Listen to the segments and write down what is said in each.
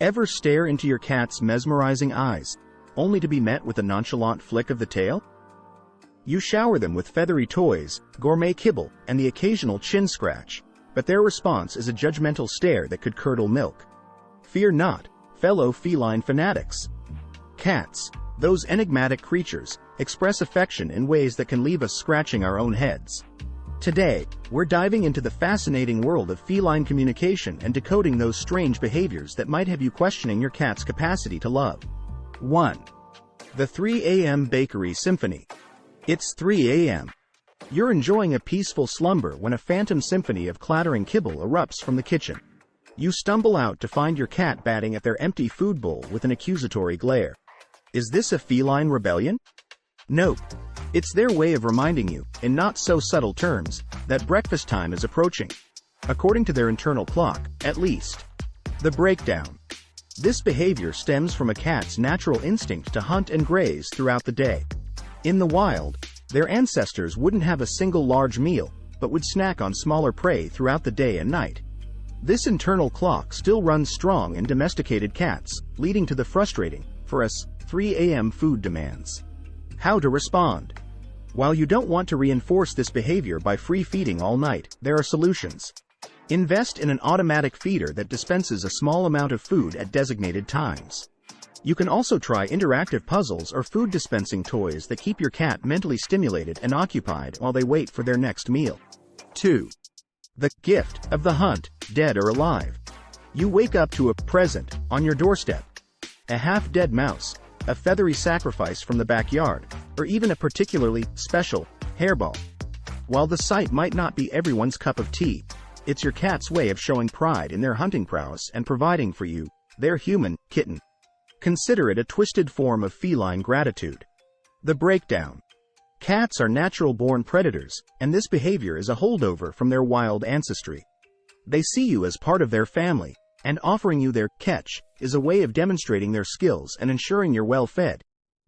Ever stare into your cat's mesmerizing eyes, only to be met with a nonchalant flick of the tail? You shower them with feathery toys, gourmet kibble, and the occasional chin scratch, but their response is a judgmental stare that could curdle milk. Fear not, fellow feline fanatics. Cats, those enigmatic creatures, express affection in ways that can leave us scratching our own heads. Today, we're diving into the fascinating world of feline communication and decoding those strange behaviors that might have you questioning your cat's capacity to love. 1. The 3 AM Bakery Symphony. It's 3 a.m. You're enjoying a peaceful slumber when a phantom symphony of clattering kibble erupts from the kitchen. You stumble out to find your cat batting at their empty food bowl with an accusatory glare. Is this a feline rebellion? Nope. It's their way of reminding you, in not-so-subtle terms, that breakfast time is approaching. According to their internal clock, at least. The breakdown. This behavior stems from a cat's natural instinct to hunt and graze throughout the day. In the wild, their ancestors wouldn't have a single large meal, but would snack on smaller prey throughout the day and night. This internal clock still runs strong in domesticated cats, leading to the frustrating, for us, 3 a.m. food demands. How to respond? While you don't want to reinforce this behavior by free feeding all night, there are solutions. Invest in an automatic feeder that dispenses a small amount of food at designated times. You can also try interactive puzzles or food dispensing toys that keep your cat mentally stimulated and occupied while they wait for their next meal. 2. The gift of the hunt, dead or alive. You wake up to a present on your doorstep. A half-dead mouse, a feathery sacrifice from the backyard, or even a particularly special hairball. While the sight might not be everyone's cup of tea, it's your cat's way of showing pride in their hunting prowess and providing for you, their human kitten. Consider it a twisted form of feline gratitude. The breakdown. Cats are natural-born predators, and this behavior is a holdover from their wild ancestry. They see you as part of their family, and offering you their catch is a way of demonstrating their skills and ensuring you're well fed,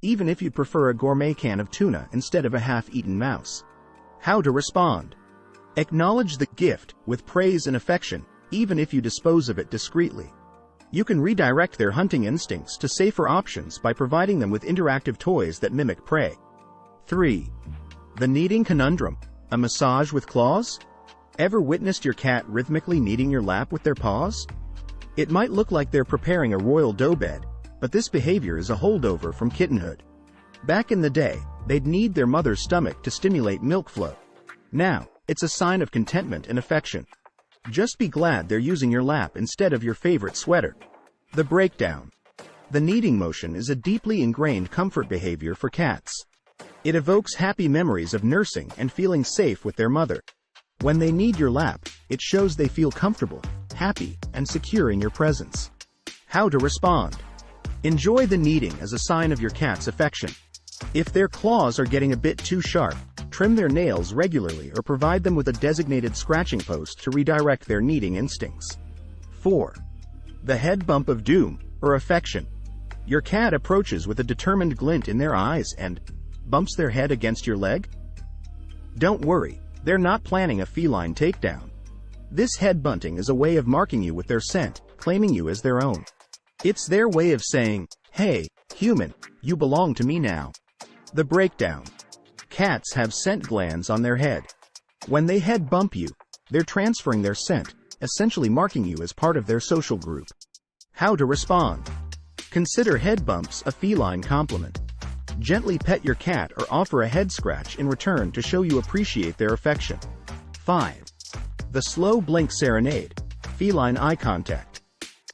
even if you'd prefer a gourmet can of tuna instead of a half-eaten mouse. How to respond? Acknowledge the gift with praise and affection, even if you dispose of it discreetly. You can redirect their hunting instincts to safer options by providing them with interactive toys that mimic prey. 3. The Kneading Conundrum. A massage with claws? Ever witnessed your cat rhythmically kneading your lap with their paws? It might look like they're preparing a royal dough bed, but this behavior is a holdover from kittenhood. Back in the day, they'd knead their mother's stomach to stimulate milk flow. Now, it's a sign of contentment and affection. Just be glad they're using your lap instead of your favorite sweater. The breakdown. The kneading motion is a deeply ingrained comfort behavior for cats. It evokes happy memories of nursing and feeling safe with their mother. When they knead your lap, it shows they feel comfortable, happy, and secure in your presence. How to respond? Enjoy the kneading as a sign of your cat's affection. If their claws are getting a bit too sharp, trim their nails regularly or provide them with a designated scratching post to redirect their kneading instincts. 4. The head bump of doom, or affection. Your cat approaches with a determined glint in their eyes and bumps their head against your leg? Don't worry, they're not planning a feline takedown. This head bunting is a way of marking you with their scent, claiming you as their own. It's their way of saying, hey, human, you belong to me now. The breakdown. Cats have scent glands on their head. When they head bump you, they're transferring their scent, essentially marking you as part of their social group. How to respond? Consider head bumps a feline compliment. Gently pet your cat or offer a head scratch in return to show you appreciate their affection. 5. The slow blink serenade, feline eye contact.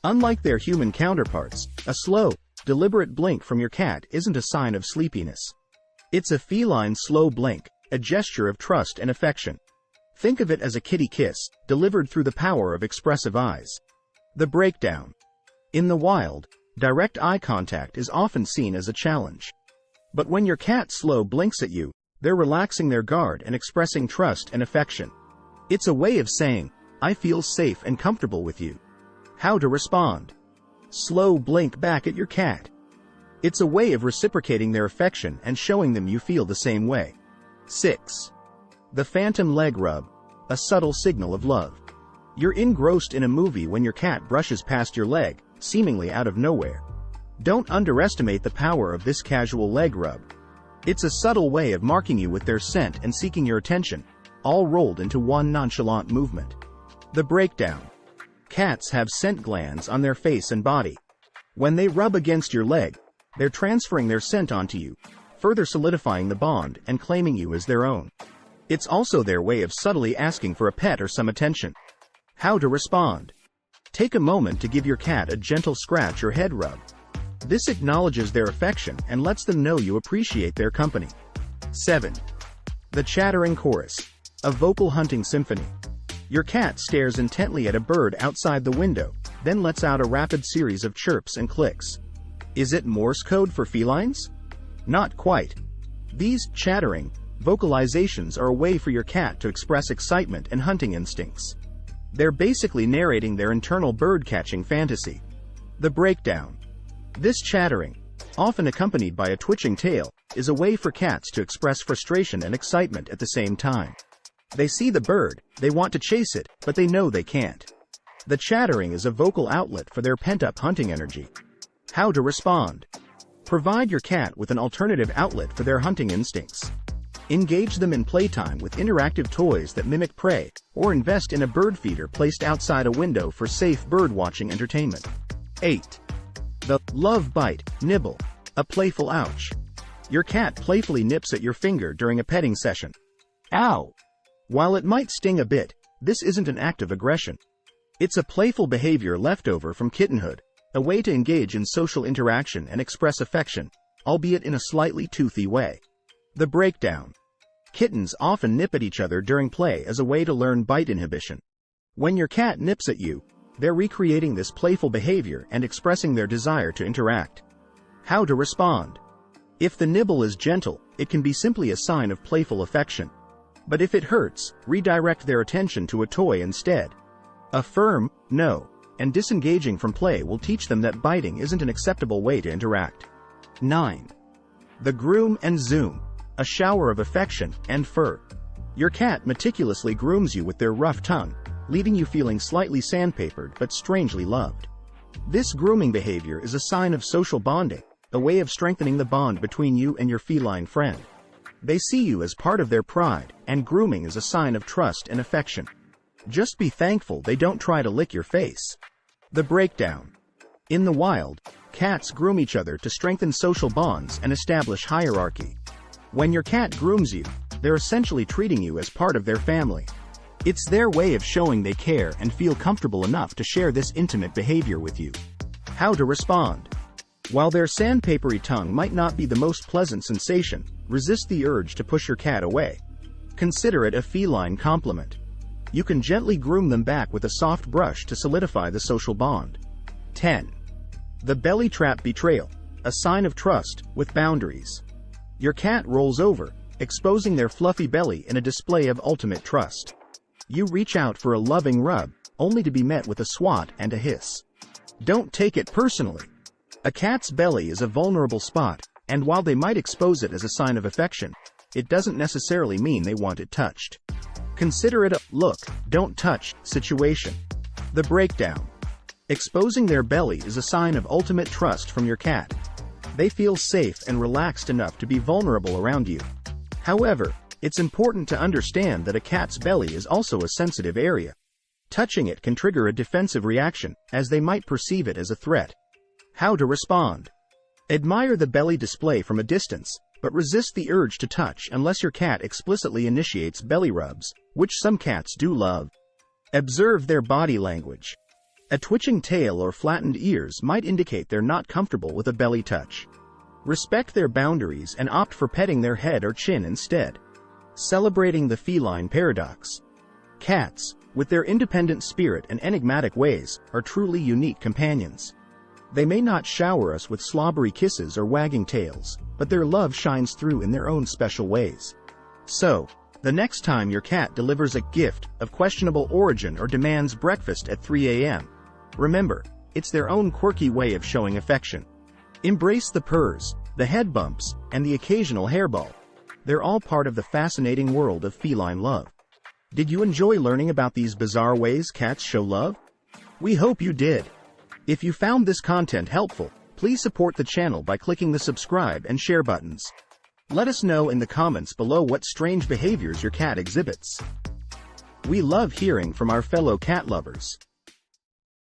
Unlike their human counterparts, a slow, deliberate blink from your cat isn't a sign of sleepiness. It's a feline slow blink, a gesture of trust and affection. Think of it as a kitty kiss, delivered through the power of expressive eyes. The breakdown. In the wild, direct eye contact is often seen as a challenge. But when your cat slow blinks at you, they're relaxing their guard and expressing trust and affection. It's a way of saying, I feel safe and comfortable with you. How to respond? Slow blink back at your cat. It's a way of reciprocating their affection and showing them you feel the same way. 6. The phantom leg rub, a subtle signal of love. You're engrossed in a movie when your cat brushes past your leg, seemingly out of nowhere. Don't underestimate the power of this casual leg rub. It's a subtle way of marking you with their scent and seeking your attention, all rolled into one nonchalant movement. The breakdown. Cats have scent glands on their face and body. When they rub against your leg, they're transferring their scent onto you, further solidifying the bond and claiming you as their own. It's also their way of subtly asking for a pet or some attention. How to respond. Take a moment to give your cat a gentle scratch or head rub. This acknowledges their affection and lets them know you appreciate their company. 7. The chattering chorus. A vocal hunting symphony. Your cat stares intently at a bird outside the window, then lets out a rapid series of chirps and clicks. Is it Morse code for felines? Not quite. These chattering vocalizations are a way for your cat to express excitement and hunting instincts. They're basically narrating their internal bird-catching fantasy. The breakdown. This chattering, often accompanied by a twitching tail, is a way for cats to express frustration and excitement at the same time. They see the bird, they want to chase it, but they know they can't. The chattering is a vocal outlet for their pent-up hunting energy. How to respond. Provide your cat with an alternative outlet for their hunting instincts. Engage them in playtime with interactive toys that mimic prey, or invest in a bird feeder placed outside a window for safe bird-watching entertainment. 8. The love bite, nibble. A playful ouch. Your cat playfully nips at your finger during a petting session. Ow! While it might sting a bit, this isn't an act of aggression. It's a playful behavior left over from kittenhood, a way to engage in social interaction and express affection, albeit in a slightly toothy way. The breakdown. Kittens often nip at each other during play as a way to learn bite inhibition. When your cat nips at you, they're recreating this playful behavior and expressing their desire to interact. How to respond. If the nibble is gentle, it can be simply a sign of playful affection. But if it hurts, redirect their attention to a toy instead. A firm no and disengaging from play will teach them that biting isn't an acceptable way to interact. 9. The Groom and Zoom. A shower of affection and fur. Your cat meticulously grooms you with their rough tongue, leaving you feeling slightly sandpapered but strangely loved. This grooming behavior is a sign of social bonding, a way of strengthening the bond between you and your feline friend. They see you as part of their pride, and grooming is a sign of trust and affection. Just be thankful they don't try to lick your face. The breakdown. In the wild, cats groom each other to strengthen social bonds and establish hierarchy. When your cat grooms you, they're essentially treating you as part of their family. It's their way of showing they care and feel comfortable enough to share this intimate behavior with you. How to respond. While their sandpapery tongue might not be the most pleasant sensation, resist the urge to push your cat away. Consider it a feline compliment. You can gently groom them back with a soft brush to solidify the social bond. 10. The belly trap betrayal. A sign of trust, with boundaries. Your cat rolls over, exposing their fluffy belly in a display of ultimate trust. You reach out for a loving rub, only to be met with a swat and a hiss. Don't take it personally. A cat's belly is a vulnerable spot, and while they might expose it as a sign of affection, it doesn't necessarily mean they want it touched. Consider it a look, don't touch situation. The breakdown. Exposing their belly is a sign of ultimate trust from your cat. They feel safe and relaxed enough to be vulnerable around you. However, it's important to understand that a cat's belly is also a sensitive area. Touching it can trigger a defensive reaction, as they might perceive it as a threat. How to respond. Admire the belly display from a distance, but resist the urge to touch unless your cat explicitly initiates belly rubs, which some cats do love. Observe their body language. A twitching tail or flattened ears might indicate they're not comfortable with a belly touch. Respect their boundaries and opt for petting their head or chin instead. Celebrating the feline paradox. Cats, with their independent spirit and enigmatic ways, are truly unique companions. They may not shower us with slobbery kisses or wagging tails, but their love shines through in their own special ways. So, the next time your cat delivers a gift of questionable origin or demands breakfast at 3 a.m., remember, it's their own quirky way of showing affection. Embrace the purrs, the head bumps, and the occasional hairball. They're all part of the fascinating world of feline love. Did you enjoy learning about these bizarre ways cats show love? We hope you did. If you found this content helpful, please support the channel by clicking the subscribe and share buttons. Let us know in the comments below what strange behaviors your cat exhibits. We love hearing from our fellow cat lovers.